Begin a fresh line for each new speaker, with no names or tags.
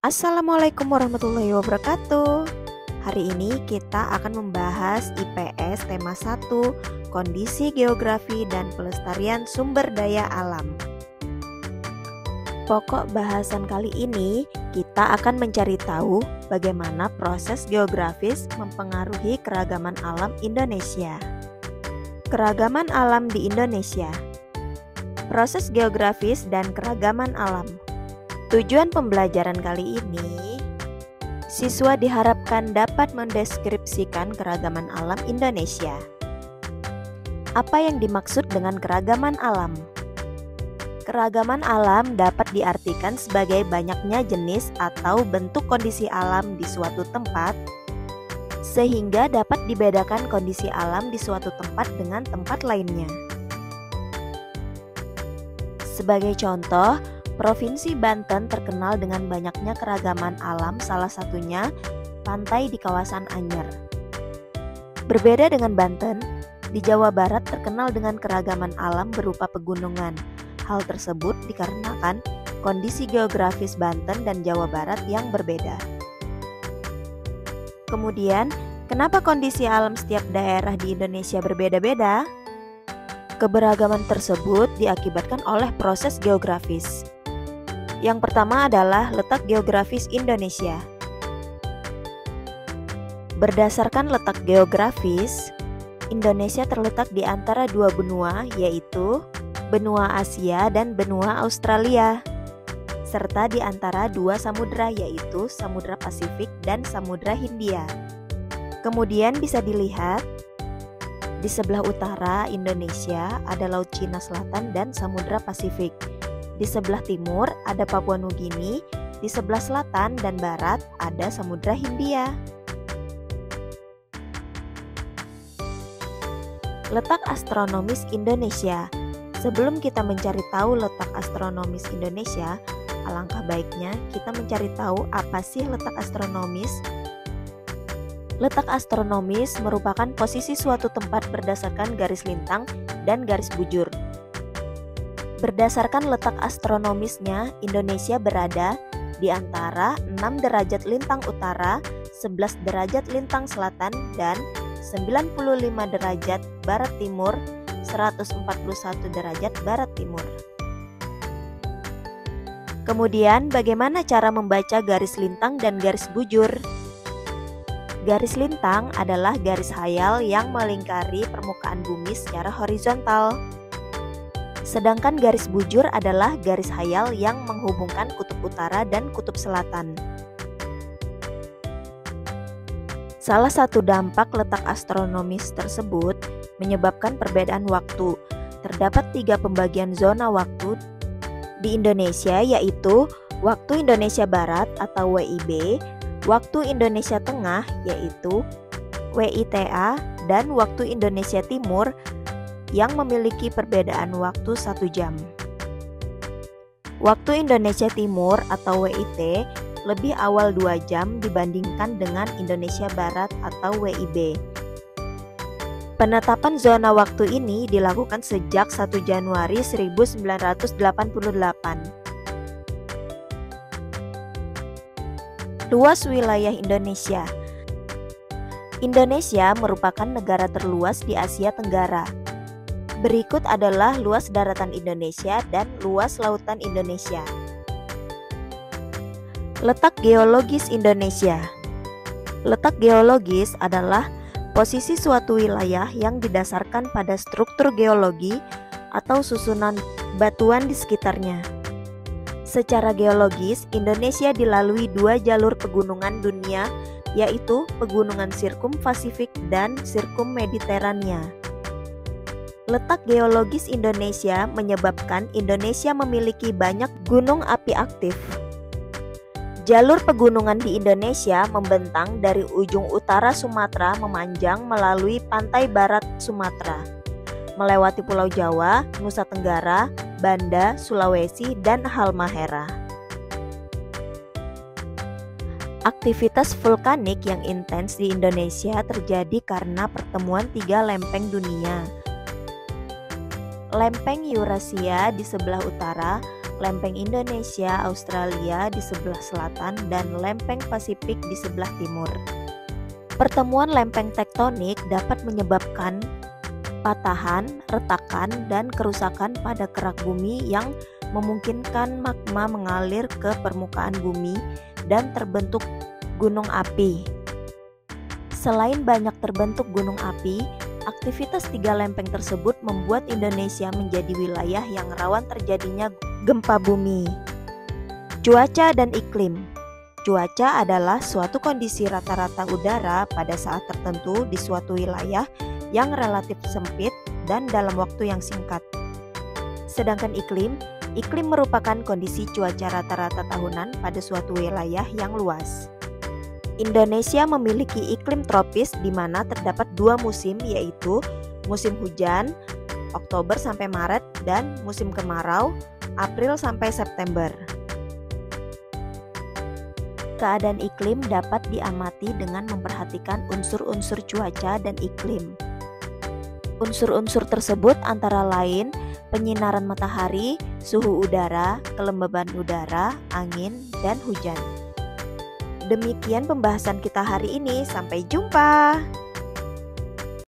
Assalamualaikum warahmatullahi wabarakatuh. Hari ini kita akan membahas IPS tema 1, Kondisi Geografi dan Pelestarian Sumber Daya Alam. Pokok bahasan kali ini kita akan mencari tahu bagaimana proses geografis mempengaruhi keragaman alam Indonesia. Keragaman alam di Indonesia. Proses geografis dan keragaman alam. Tujuan pembelajaran kali ini, siswa diharapkan dapat mendeskripsikan keragaman alam Indonesia. Apa yang dimaksud dengan keragaman alam? Keragaman alam dapat diartikan sebagai banyaknya jenis atau bentuk kondisi alam di suatu tempat, sehingga dapat dibedakan kondisi alam di suatu tempat dengan tempat lainnya. Sebagai contoh, Provinsi Banten terkenal dengan banyaknya keragaman alam, salah satunya pantai di kawasan Anyer. Berbeda dengan Banten, di Jawa Barat terkenal dengan keragaman alam berupa pegunungan. Hal tersebut dikarenakan kondisi geografis Banten dan Jawa Barat yang berbeda. Kemudian, kenapa kondisi alam setiap daerah di Indonesia berbeda-beda? Keberagaman tersebut diakibatkan oleh proses geografis. Yang pertama adalah letak geografis Indonesia. Berdasarkan letak geografis, Indonesia terletak di antara dua benua, yaitu benua Asia dan benua Australia, serta di antara dua samudra, yaitu Samudra Pasifik dan Samudra Hindia. Kemudian bisa dilihat di sebelah utara Indonesia ada Laut Cina Selatan dan Samudra Pasifik. Di sebelah timur ada Papua Nugini, di sebelah selatan dan barat ada Samudra Hindia. Letak astronomis Indonesia. Sebelum kita mencari tahu letak astronomis Indonesia, alangkah baiknya kita mencari tahu apa sih letak astronomis. Letak astronomis merupakan posisi suatu tempat berdasarkan garis lintang dan garis bujur. Berdasarkan letak astronomisnya, Indonesia berada di antara 6 derajat lintang utara, 11 derajat lintang selatan, dan 95 derajat barat timur, 141 derajat barat timur. Kemudian, bagaimana cara membaca garis lintang dan garis bujur? Garis lintang adalah garis khayal yang melingkari permukaan bumi secara horizontal. Sedangkan garis bujur adalah garis khayal yang menghubungkan kutub utara dan kutub selatan. Salah satu dampak letak astronomis tersebut menyebabkan perbedaan waktu. Terdapat 3 pembagian zona waktu di Indonesia, yaitu waktu Indonesia Barat atau WIB, waktu Indonesia Tengah yaitu WITA, dan waktu Indonesia Timur yang memiliki perbedaan waktu 1 jam. Waktu Indonesia Timur atau WIT lebih awal 2 jam dibandingkan dengan Indonesia Barat atau WIB. Penetapan zona waktu ini dilakukan sejak 1 Januari 1988. Luas wilayah Indonesia. Indonesia merupakan negara terluas di Asia Tenggara. Berikut adalah luas daratan Indonesia dan luas lautan Indonesia. Letak geologis Indonesia. Letak geologis adalah posisi suatu wilayah yang didasarkan pada struktur geologi atau susunan batuan di sekitarnya. Secara geologis, Indonesia dilalui 2 jalur pegunungan dunia, yaitu pegunungan Sirkum-Pasifik dan Sirkum-Mediterania. Letak geologis Indonesia menyebabkan Indonesia memiliki banyak gunung api aktif. Jalur pegunungan di Indonesia membentang dari ujung utara Sumatera memanjang melalui pantai barat Sumatera, melewati Pulau Jawa, Nusa Tenggara, Banda, Sulawesi, dan Halmahera. Aktivitas vulkanik yang intens di Indonesia terjadi karena pertemuan 3 lempeng dunia. Lempeng Eurasia di sebelah utara, lempeng Indonesia, Australia di sebelah selatan, dan lempeng Pasifik di sebelah timur. Pertemuan lempeng tektonik dapat menyebabkan patahan, retakan, dan kerusakan pada kerak bumi yang memungkinkan magma mengalir ke permukaan bumi dan terbentuk gunung api. Selain banyak terbentuk gunung api, aktivitas tiga lempeng tersebut membuat Indonesia menjadi wilayah yang rawan terjadinya gempa bumi. Cuaca dan iklim. Cuaca adalah suatu kondisi rata-rata udara pada saat tertentu di suatu wilayah yang relatif sempit dan dalam waktu yang singkat. Sedangkan iklim merupakan kondisi cuaca rata-rata tahunan pada suatu wilayah yang luas. Indonesia memiliki iklim tropis di mana terdapat dua musim, yaitu musim hujan Oktober sampai Maret dan musim kemarau April sampai September. Keadaan iklim dapat diamati dengan memperhatikan unsur-unsur cuaca dan iklim. Unsur-unsur tersebut antara lain penyinaran matahari, suhu udara, kelembaban udara, angin, dan hujan. Demikian pembahasan kita hari ini. Sampai jumpa.